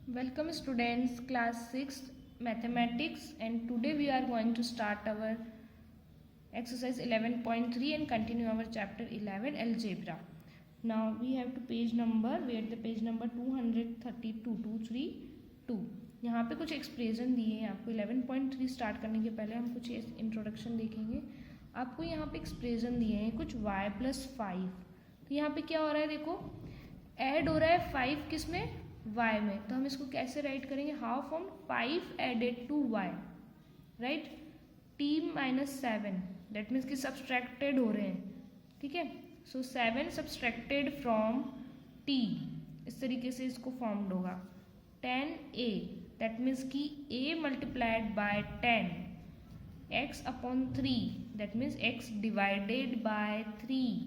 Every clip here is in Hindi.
Welcome students, class 6 mathematics, and today we are going to start our exercise 11.3 and continue our chapter 11 algebra. Now we have to page number, we are at the page number 232 यहाँ पे कुछ एक्सप्रेशन दिए हैं आपको 11.3 स्टार्ट करने के पहले हम कुछ इंट्रोडक्शन देखेंगे। आपको यहाँ पे एक्सप्रेशन दिए हैं कुछ y + 5। तो यहाँ पे क्या हो रहा है, देखो ऐड हो रहा है 5 किस में, y में। तो हम इसको कैसे राइट करेंगे, how from 5 added to y, right, t - 7, that means कि सब्सट्रैक्टेड हो रहे हैं, ठीक है। सो 7 सब्सट्रैक्टेड फ्रॉम t, इस तरीके से इसको फॉर्म्ड होगा। 10a, दैट मीन्स कि a multiplied by 10, x/3, that means x divided by 3,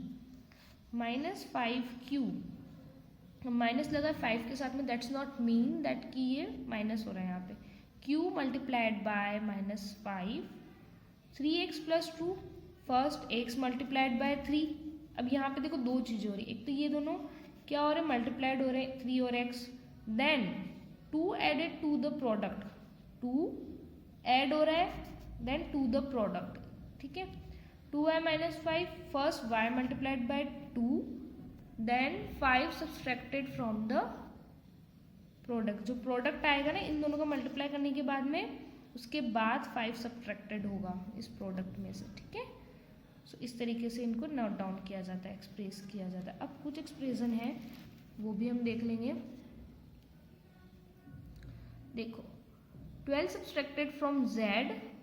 -5q, minus लगा 5 के साथ में, दैट्स नॉट मीन दैट कि ये माइनस हो रहा है यहाँ पे। q multiplied by -5, 3x + 2, first x multiplied by 3। अब यहाँ पे देखो दो चीज़ें हो रही है, एक तो ये दोनों क्या हो रहे हैं, मल्टीप्लाइड हो रहे हैं 3 और x, then 2 added to the product, 2 add हो रहा है, देन टू द प्रोडक्ट, ठीक है। 2y - 5, first y multiplied by 2, then 5 subtracted from the product. जो प्रोडक्ट आएगा ना इन दोनों का मल्टीप्लाई करने के बाद में, उसके बाद 5 सब्सट्रैक्टेड होगा इस प्रोडक्ट में से, ठीक है। सो इस तरीके से इनको नोट डाउन किया जाता है, एक्सप्रेस किया जाता है। अब कुछ एक्सप्रेशन है वो भी हम देख लेंगे। देखो 12 सब्सट्रैक्टेड फ्रॉम z,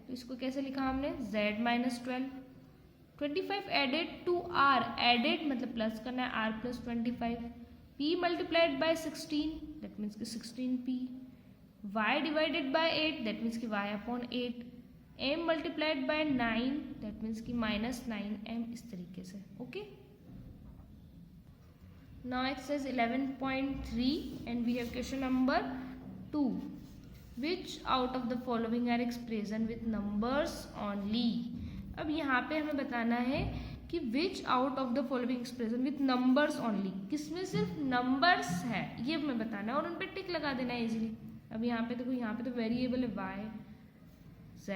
तो इसको कैसे लिखा हमने, z - 12। 25 added to r, added मतलब प्लस करना है, r + 25। p multiplied by 16, that means कि 16p। y divided by 8, that means कि y/8। m multiplied by 9, that means कि -9m, इस तरीके से, okay. Now exercise 11.3 and we have question number 2। Which out of the following are expression with numbers only. अब यहाँ पे हमें बताना है कि विच out of the following expression with numbers only, किसमें सिर्फ नंबर्स है ये हमें बताना है और उन पर टिक लगा देना है इजीली। अब यहाँ पे देखो, यहाँ पे तो वेरिएबल है y, z,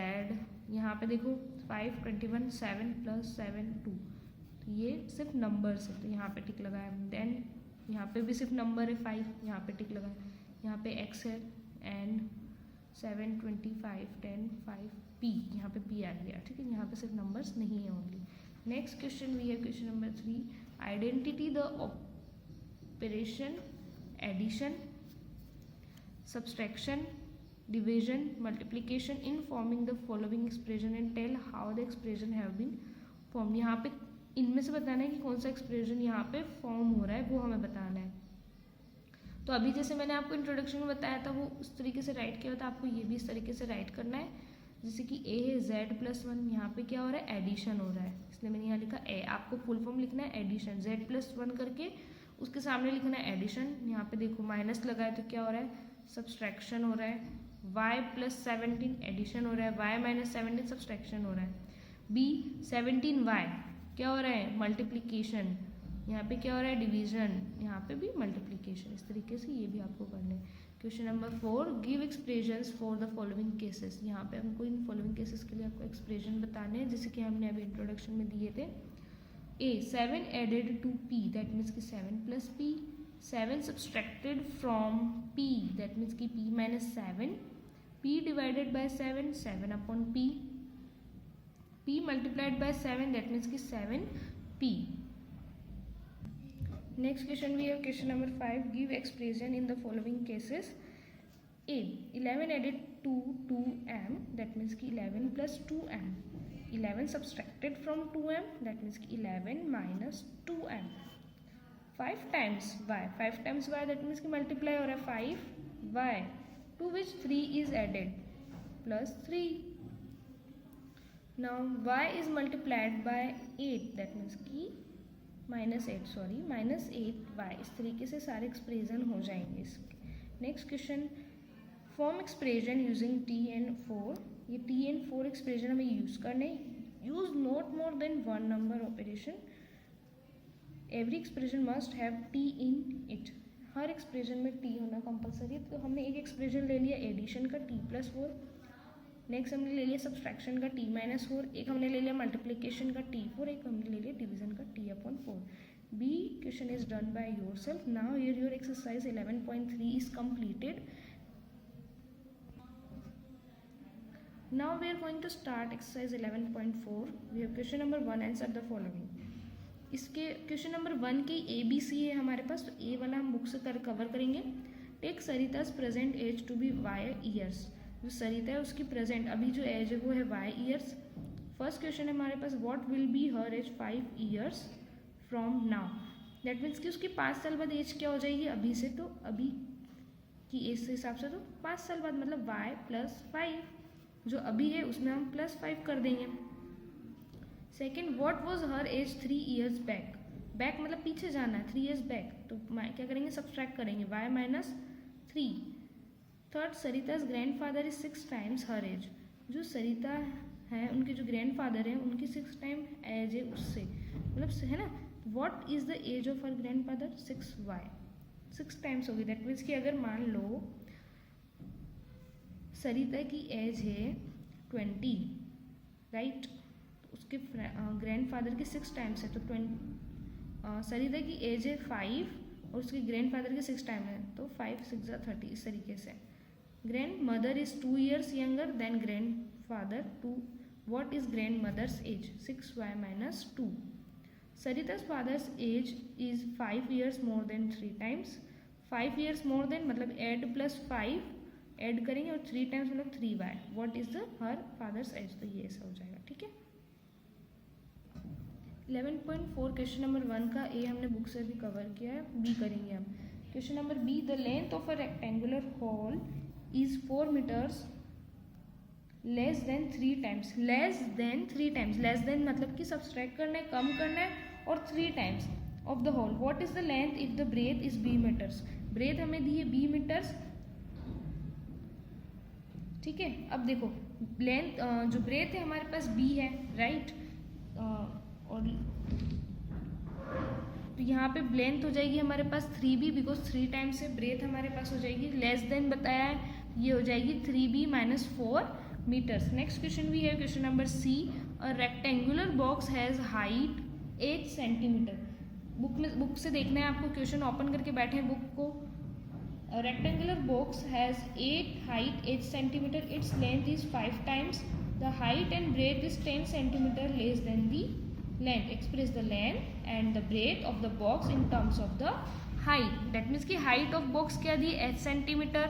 यहाँ पे देखो 5, 21, 7 + 7, 2, तो ये सिर्फ नंबर्स है, तो यहाँ पे टिक लगाया। देन यहाँ पे भी सिर्फ नंबर है 5, यहाँ पे टिक लगाया। यहाँ पे x है एंड 7, 25, 10, 5, p, यहाँ पे p आ गया, ठीक है। यहाँ पे सिर्फ नंबर्स नहीं है only. Next question we have question number 3। Identity the operation addition, subtraction, division, multiplication in forming the following expression and tell how the expression have been form. यहाँ पे इनमें से बताना है कि कौन सा एक्सप्रेशन यहाँ पे फॉर्म हो रहा है, वो हमें बताना है। तो अभी जैसे मैंने आपको इंट्रोडक्शन में बताया था वो उस तरीके से राइट किया था, आपको ये भी इस तरीके से राइट करना है। जैसे कि a है z + 1, यहाँ पे क्या हो रहा है, एडिशन हो रहा है, इसलिए मैंने यहाँ लिखा a। आपको फुल फॉर्म लिखना है एडिशन, z + 1 करके उसके सामने लिखना है एडिशन। यहाँ पे देखो माइनस लगा है तो क्या हो रहा है, सब्सट्रैक्शन हो रहा है। y + 17 एडिशन हो रहा है, y - 17 सब्सट्रैक्शन हो रहा है। b 17y क्या हो रहा है, मल्टीप्लिकेशन। यहाँ पे क्या हो रहा है, डिवीजन, यहाँ पे भी मल्टीप्लिकेशन। इस तरीके से ये भी आपको करना है। Question number 4, give expressions for the following cases. यहाँ पे हमको इन फॉलोइंग केसेस के लिए आपको एक्सप्रेशन बताने हैं, जैसे कि हमने अभी इंट्रोडक्शन में दिए थे। a 7 added to p, that means कि 7 + p। 7 subtracted from p, that means कि p - 7। p divided by 7, 7/p। p multiplied by 7, that means कि 7p। Next question we have question number 5. Give expression in the following cases. A 11 added to 2m, that means कि 11 + 2m. 11 subtracted from 2m, that means कि 11 - 2m. 5 times y, 5 times y, that means कि multiply हो रहा है 5y, to which 3 is added plus 3. Now y is multiplied by 8, that means कि -8y। इस तरीके से सारे एक्सप्रेशन हो जाएंगे इसके। Next question, form expression using t and 4। ये t and 4 एक्सप्रेशन हमें यूज करने, use not more than 1 number operation. Every expression must have t in it। Her expression में टी होना कंपलसरी है। तो हमने एक एक्सप्रेशन ले लिया एडिशन का t+4, नेक्स्ट हमने ले लिया सब्सट्रैक्शन का t-4, एक हमने ले लिया मल्टीप्लिकेशन का t4, एक हमने ले लिया डिवीजन का t/4। B question is done by yourself. Now here your exercise 11.3 is completed. Now we are going to start exercise 11.4. We have question number 1, answer the following. इसके क्वेश्चन नंबर 1 के ABC है हमारे पास, तो A वाला हम बुक से कवर करेंगे। Take Sarita's present age to be y years. जो सरिता है उसकी प्रेजेंट अभी जो एज है वो है y ईयर्स। फर्स्ट क्वेश्चन है हमारे पास, what will be her age 5 years from now. That means कि उसकी 5 साल बाद एज क्या हो जाएगी अभी से, तो अभी की एज के हिसाब से तो 5 साल बाद मतलब y+5, जो अभी है उसमें हम +5 कर देंगे। Second, what was her age 3 years back. Back मतलब पीछे जाना है, 3 ईयर्स बैक, तो क्या करेंगे, सब्सट्रैक्ट करेंगे y-3। Third, Sarita's grandfather is 6 times her age. जो सरिता है उनके जो ग्रैंडफादर हैं उनकी 6 टाइम एज है उससे, मतलब है ना। What is the age of her grandfather, 6y, 6 times होगी। दैट मीन्स कि अगर मान लो सरिता की एज है 20, राइट, उसके ग्रैंडफादर की 6 टाइम्स है, तो सरिता की एज है 5 और उसके ग्रैंडफादर के 6 टाइम है, तो 5 6 30 इस तरीके से। Grand mother is 2 years younger than grandfather 2। What is grand mother's age, 6y-2। Sarita's father's age is 5 years more than 3 times. 5 years more than मतलब एड +5 ऐड करेंगे और 3 टाइम्स मतलब 3y। What is the her father's age, तो ये ऐसा हो जाएगा, ठीक है। 11.4 क्वेश्चन नंबर 1 का ए हमने बुक से भी कवर किया है, बी करेंगे हम। Question number B, the length of a rectangular hall is 4 metres less than 3 times. Less than 3 times, less than मतलब कि सब्सट्रैक्ट करना है, कम करना है, और 3 times of the whole. What is the length if the breadth is b metres. Breadth हमें दी है b मीटर्स, ठीक है। अब देखो लेंथ जो ब्रेथ है हमारे पास b है, राइट, और तो यहाँ पे लेंथ हो जाएगी हमारे पास 3b, बिकॉज 3 टाइम्स से ब्रेथ हमारे पास हो जाएगी। लेस देन बताया है, ये हो जाएगी 3b-4 मीटर्स। नेक्स्ट क्वेश्चन भी है, question number C, a rectangular box has height 8 centimetre. Book से देखना है आपको, क्वेश्चन ओपन करके बैठे हैं बुक को। A rectangular box has 8 centimeter. Its length is 5 times. The height and breadth is 10 centimeter less than the length. Express the length and the breadth of the box in terms of the height. That means कि height of box क्या दी 8 centimeter,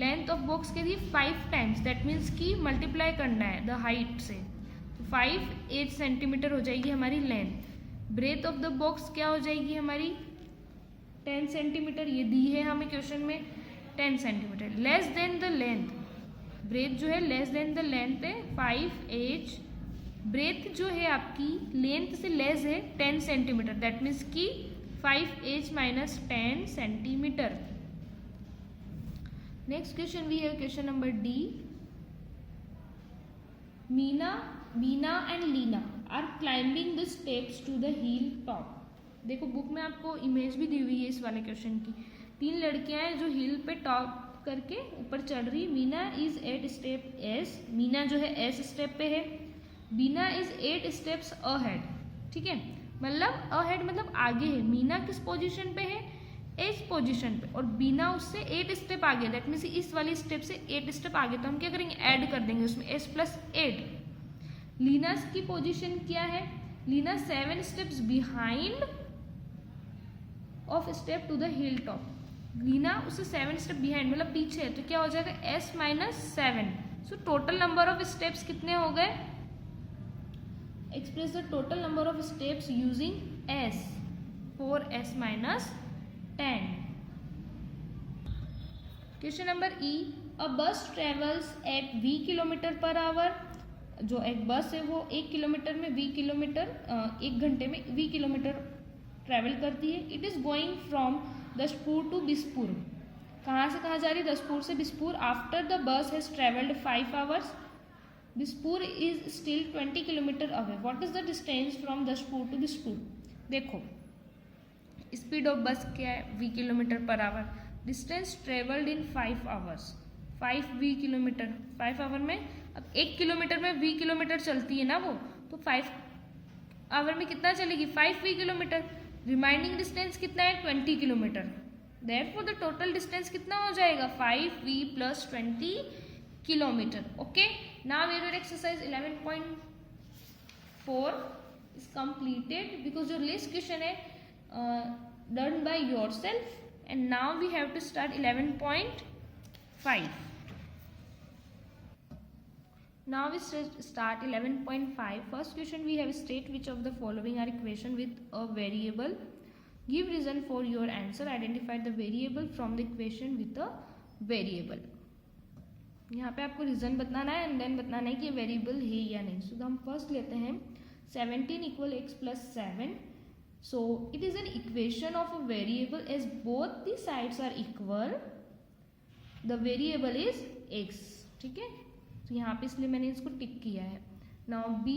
length of box क्या दी 5 times. That means कि multiply करना है the height से, तो 5 8 centimeter हो जाएगी हमारी length। breadth of the box क्या हो जाएगी हमारी 10 सेंटीमीटर, ये दी है हमें क्वेश्चन में 10 centimetre. Less than the length, breadth जो है लेस देन द लेंथ है 5h, ब्रेथ जो है आपकी लेंथ से लेस है 10 सेंटीमीटर। दैट मीन्स कि 5h - 10 सेंटीमीटर। नेक्स्ट क्वेश्चन भी है question number D, Meena and Leena are climbing the steps to the hill top. देखो बुक में आपको इमेज भी दी हुई है इस वाले क्वेश्चन की। 3 लड़कियां हैं जो हिल पे टॉप करके ऊपर चढ़ रही। Meena is 8 step S, Meena जो है एस स्टेप पे है। बीना इज 8 स्टेप्स अहेड, ठीक है, मतलब अहेड मतलब आगे है। मीना किस पोजीशन पे है, एस पोजीशन पे, और बीना उससे 8 स्टेप आगे। दैट मीन्स इस वाली स्टेप से 8 स्टेप आगे, तो हम क्या करेंगे, ऐड कर देंगे उसमें s + 8। लीना की पोजीशन क्या है, Leena 7 steps behind of step to the hill top. Leena उससे 7 स्टेप बिहाइंड मतलब पीछे है, तो क्या हो जाएगा s - 7। So total number of steps कितने हो गए, express the total number of steps using s, 4s - 10। Question number E, a bus travels eight v km/h। जो एक बस है वो 1 किलोमीटर में 1 घंटे में v किलोमीटर ट्रैवल करती है। It is going from Dashpur to Bispur. कहाँ से कहाँ जा रही है, दशपुर से Bispur. After the bus has travelled 5 hours, Bispur is still 20 kilometre away. What is the distance from Dashpur to Bispur. देखो स्पीड ऑफ बस क्या है, v kilometre per hour. Distance travelled in 5 hours, 5v kilometre, 5 hour में, अब 1 किलोमीटर में v किलोमीटर चलती है ना वो, तो 5 आवर में कितना चलेगी, 5v किलोमीटर। रिमाइंडिंग डिस्टेंस कितना है, 20 kilometre. Therefore the total distance कितना हो जाएगा, 5v + 20 kilometre. Okay, now your exercise 11.4 is completed because your list question है done by yourself, and now we have to start 11.5. Now we start 11.5. First question we have, state which of the following are equation with a variable. Give reason for your answer. Identify the variable from the equation with a variable. यहाँ पे आपको रीजन बताना है एंड देन बताना है कि ये वेरिएबल है या नहीं। सो हम फर्स्ट लेते हैं 17 = x + 7. So it is an equation of a variable as both the sides are equal. The variable is x. ठीक है, तो यहाँ पे इसलिए मैंने इसको टिक किया है। Now b,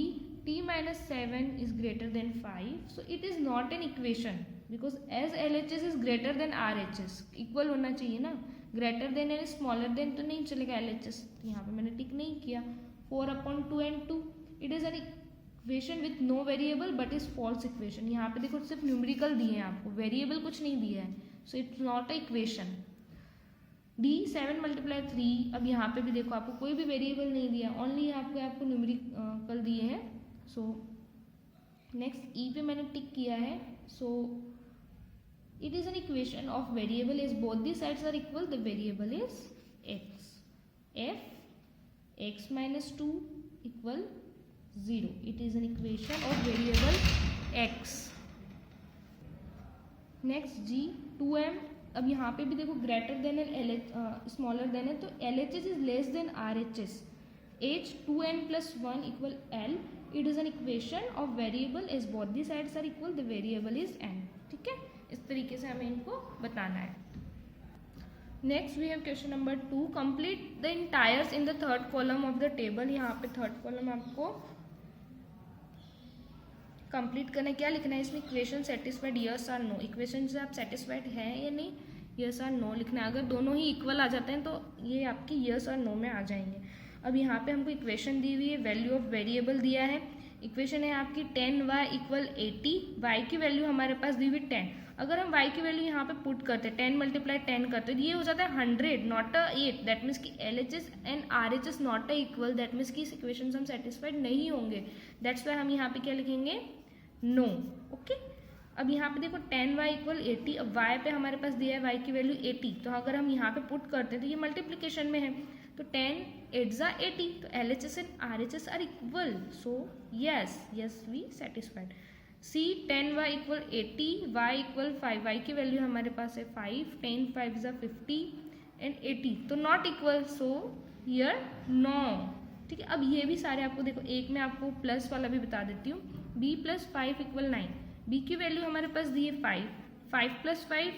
t - 7 is greater than 5. So it is not an equation because as LHS is greater than RHS, equal होना चाहिए ना, greater than and smaller than तो नहीं चलेगा LHS, तो यहाँ पे मैंने टिक नहीं किया। 4/2 and 2, it is an equation with no variable but is false equation. यहाँ पे देखो सिर्फ न्यूमेरिकल दिए हैं आपको, वेरिएबल कुछ नहीं दिया है, so it's not a equation. D 7 × 3, अब यहाँ पे भी देखो आपको कोई भी वेरिएबल नहीं दिया, ओनली यहाँ पे आपको न्यूमेरिकल दिए हैं। सो नेक्स्ट E पे मैंने टिक किया है। सो it is an equation of variable is both the sides are equal, the variable is x. F x - 2 = 0. It is an equation of variable x. Next G 2m, अब यहाँ पे भी देखो greater than and smaller than है, तो LHS is less than RHS. H 2n + 1 = L. It is an equation of variable as both the sides are equal, the variable is n. ठीक है, इस तरीके से हमें इनको बताना है। Next we have question number 2, complete the entries in the third column of the table. यहाँ पे थर्ड कॉलम आपको कंप्लीट करना है। क्या लिखना है इसमें, इक्वेशन सेटिस्फाइड यस और नो, इक्वेशन से आप सेटिस्फाइड हैं या नहीं, यस और नो लिखना है। अगर दोनों ही इक्वल आ जाते हैं तो ये आपकी यस और नो में आ जाएंगे। अब यहाँ पे हमको इक्वेशन दी हुई है, वैल्यू ऑफ वेरिएबल दिया है। इक्वेशन है आपकी 10y = 80, y की वैल्यू हमारे पास दी हुई 10। अगर हम y की वैल्यू यहाँ पे पुट करते हैं 10 × 10 करते हैं, ये हो जाता है 100 नॉट 8। दैट मीन्स कि LHS and RHS not equal, that means कि इस इक्वेशन से हम सेटिस्फाइड नहीं होंगे। दैट्स वाई हम यहाँ पे क्या लिखेंगे, नो। ओके, अब यहाँ पे देखो 10y = 80, अब y पे हमारे पास दिया है y की वैल्यू 80, तो अगर हम यहाँ पे पुट करते हैं तो ये मल्टीप्लीकेशन में है, तो 10 8s are 80, तो LHS and RHS are equal, so yes we satisfied. C 10y = 80, y = 5, y की वैल्यू हमारे पास है 5, 10 5s are 50 and 80, तो not equal, so here no. ठीक है, अब ये भी सारे आपको देखो, एक में आपको प्लस वाला भी बता देती हूँ। b + 5 = 9, b की वैल्यू हमारे पास दी है 5, 5 + 5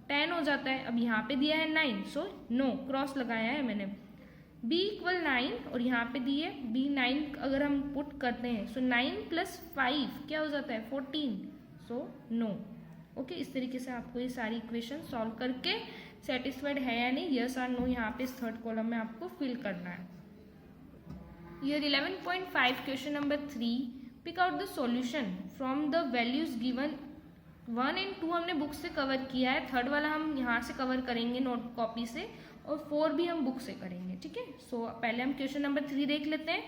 10 हो जाता है। अब यहाँ पे दिया है 9, सो नो, क्रॉस लगाया है मैंने। b = 9 और यहाँ पे दिए b 9, अगर हम पुट करते हैं सो 9 + 5 क्या हो जाता है 14, सो नो। ओके, इस तरीके से आपको ये सारी इक्वेशन सॉल्व करके सेटिस्फाइड है या नहीं, यस और नो, यहाँ पे इस थर्ड कॉलम में आपको फिल करना है। Year 11.5 question number 3, pick out the solution from the values given. 1 और 2 हमने बुक से कवर किया है, थर्ड वाला हम यहाँ से कवर करेंगे नोट कॉपी से, और 4 भी हम बुक से करेंगे। ठीक है, सो पहले हम क्वेश्चन नंबर 3 देख लेते हैं।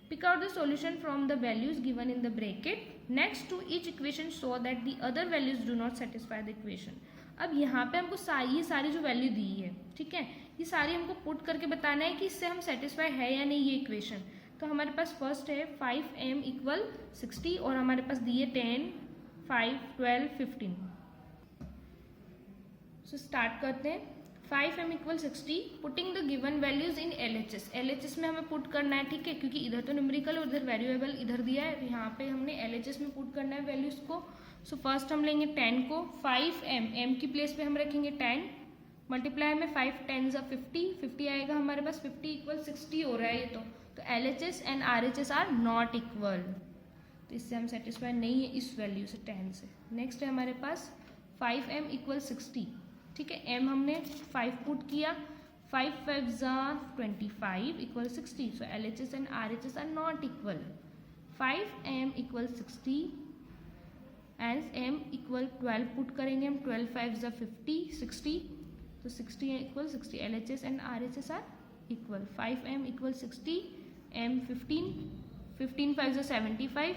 Pick out the solution from the values given in the bracket next to each equation so that the other values do not satisfy the equation. अब यहाँ पे हमको ये सारी जो वैल्यू दी है, ठीक है, ये सारी हमको पुट करके बताना है कि इससे हम सेटिस्फाई है या नहीं ये इक्वेशन। तो हमारे पास फर्स्ट है 5m = 60 और हमारे पास दिए 10 5 12 15। सो स्टार्ट करते हैं। 5m = 60, putting the given values in LHS। LHS में हमें पुट करना है, ठीक है, क्योंकि इधर तो न्यूमेरिकल और इधर वेरिएबल इधर दिया है, तो यहाँ पे हमने LHS में पुट करना है वैल्यूज को। सो फर्स्ट हम लेंगे 10 को, 5m, m की प्लेस पे हम रखेंगे 10, मल्टीप्लाई में 5 10s are 50, 50 आएगा हमारे पास, 50 = 60 हो रहा है ये तो LHS and RHS are not equal, तो इससे हम सेटिस्फाई नहीं है इस वैल्यू से 10 से। नेक्स्ट है हमारे पास 5m इक्वल 60, ठीक है। m हमने 5 पुट किया, 5 5s are 25 इक्वल 60, सो LHS and RHS are not equal. 5m equal 60 and m equal 12 put करेंगे हम, 12 5s are 50 60, तो 60 equal 60, LHS and RHS are equal. 5m equal 60, m 15, 15 5s are 75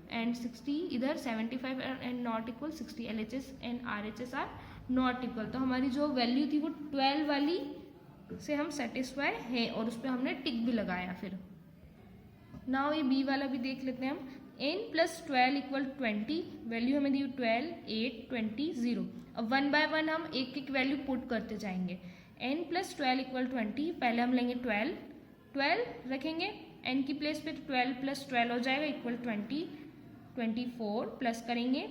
and 60 इधर 75 and not equal 60, LHS and RHS are not equal. तो हमारी जो वैल्यू थी वो 12 वाली से हम सेटिस्फाई है और उस पर हमने टिक भी लगाया। फिर नाउ ये बी वाला भी देख लेते हैं हम। n प्लस 12 इक्वल 20, वैल्यू हमें दी 12 8 20 0। अब 1 बाय 1 हम एक एक वैल्यू पुट करते जाएंगे। n प्लस 12 इक्वल 20, पहले हम लेंगे 12 रखेंगे n की प्लेस पे, तो 12 प्लस 12 हो जाएगा इक्वल 20, 24 प्लस करेंगे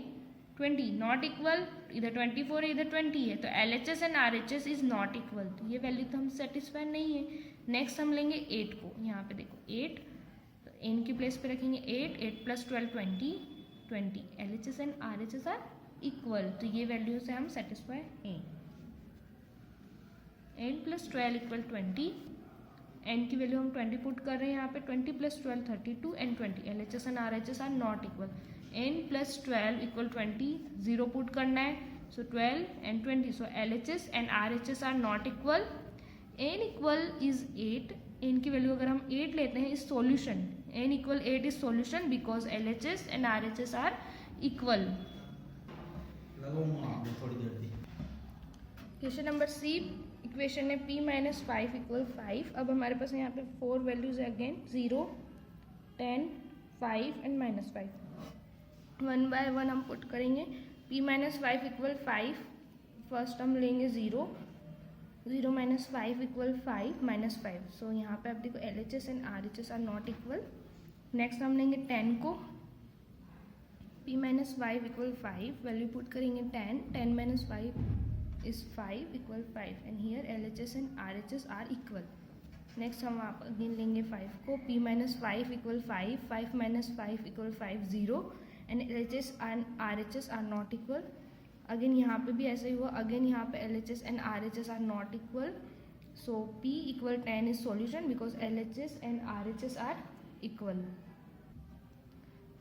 20 नॉट इक्वल, इधर 24 है इधर 20 है, तो LHS and RHS is not equal, तो ये वैल्यू तो हम सेटिस्फाई नहीं है। नेक्स्ट हम लेंगे 8 को, यहाँ पे देखो 8, तो n की प्लेस पे रखेंगे 8 plus 12 20, LHS and RHS are equal, तो ये वैल्यू से हम सेटिस्फाई हैं। n प्लस 12 इक्वल 20, n की वैल्यू हम 20 पुट कर रहे हैं यहाँ पे, 20 plus 12 32 and 20, LHS and RHS are not equal. n plus 12 equal 20, 0 put करना है, so 12 and 20, so LHS and RHS are not equal. n equal is 8, n की वैल्यू अगर हम 8 लेते हैं is solution, n equal 8 is solution because LHS and RHS are equal. Question number C, equation है p माइनस 5 इक्वल 5। अब हमारे पास यहाँ पे 4 वैल्यूज है अगेन, 0 10 5 एंड माइनस 5। 1 बाय 1 हम पुट करेंगे। p माइनस 5 इक्वल 5, फर्स्ट हम लेंगे 0 माइनस 5 इक्वल 5 माइनस 5, सो यहाँ पे आप देखो LHS and RHS are not equal. Next हम लेंगे 10 को, p minus 5 equal 5, value put करेंगे 10 minus 5 is 5 equal 5 and here LHS and RHS are equal. Next हम आप अगेन लेंगे 5 को, p minus 5 equal 5 minus 5 equal 5 0 and LHS and RHS are not equal. Again यहाँ पे भी ऐसे ही हुआ, अगेन यहाँ पे LHS and RHS are not equal, so p equal 10 is solution because LHS and RHS are equal.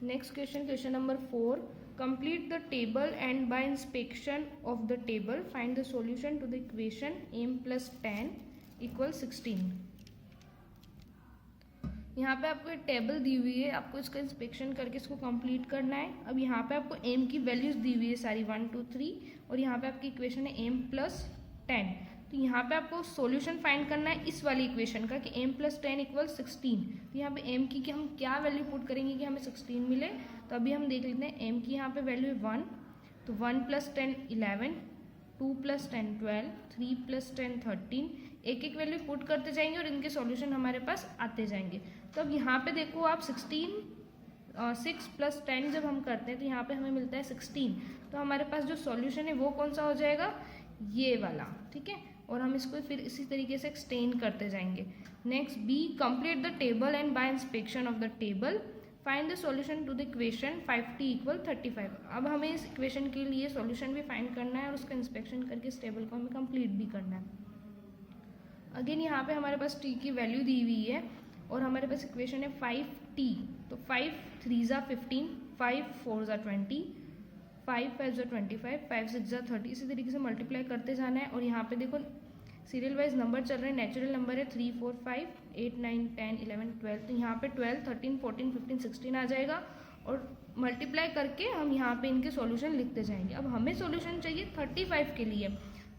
Next question, question number 4, complete the table and by inspection of the table find the solution to the equation m plus 10 equal 16। यहाँ पे आपको एक टेबल दी हुई है, आपको इसका इंस्पेक्शन करके इसको कंप्लीट करना है। अब यहाँ पे आपको m की वैल्यूज दी हुई है सारी 1 2 3, और यहाँ पे आपकी इक्वेशन है m प्लस 10, तो यहाँ पे आपको सॉल्यूशन फाइंड करना है इस वाली इक्वेशन का कि m प्लस 10 इक्वल 16। तो यहाँ पे m की हम क्या वैल्यू पुट करेंगे कि हमें 16 मिले, तो अभी हम देख लेते हैं m की यहाँ पे वैल्यू है 1, तो 1 प्लस 10 11, 2 प्लस 10 12, 3 प्लस 10 13, एक एक वैल्यू पुट करते जाएंगे और इनके सॉल्यूशन हमारे पास आते जाएंगे। तो अब यहाँ पे देखो आप 6 प्लस 10 जब हम करते हैं तो यहाँ पे हमें मिलता है 16, तो हमारे पास जो सॉल्यूशन है वो कौन सा हो जाएगा, ये वाला, ठीक है। और हम इसको फिर इसी तरीके से एक्सटेंड करते जाएंगे। Next B, complete the table and by inspection of the table find the solution to the equation 5t equal 35। अब हमें इस इक्वेशन के लिए सॉल्यूशन भी फाइंड करना है और उसका इंस्पेक्शन करके इस टेबल को हमें कंप्लीट भी करना है। अगेन यहाँ पे हमारे पास t की वैल्यू दी हुई है और हमारे पास इक्वेशन है 5t, तो 5 3s are 15, 5 4s are 20, 5 5s are 25, 5 6s are 30, इसी तरीके से मल्टीप्लाई करते जाना है। और यहाँ पे देखो सीरियल वाइज नंबर चल रहे हैं, नेचुरल नंबर है 3 4 5 8 9 10 11 12, तो यहाँ पे 12 13 14 15 16 आ जाएगा और मल्टीप्लाई करके हम यहाँ पे इनके सॉल्यूशन लिखते जाएंगे। अब हमें सॉल्यूशन चाहिए 35 के लिए,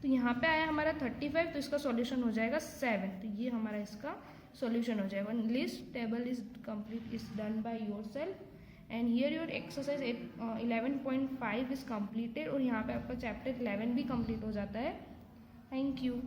तो यहाँ पे आया हमारा 35, तो इसका सॉल्यूशन हो जाएगा 7, तो ये हमारा इसका सॉल्यूशन हो जाएगा। List table is complete is done by yourself and here your exercise 11.5 is completed, और यहाँ पे आपका चैप्टर 11 भी कंप्लीट हो जाता है। Thank you.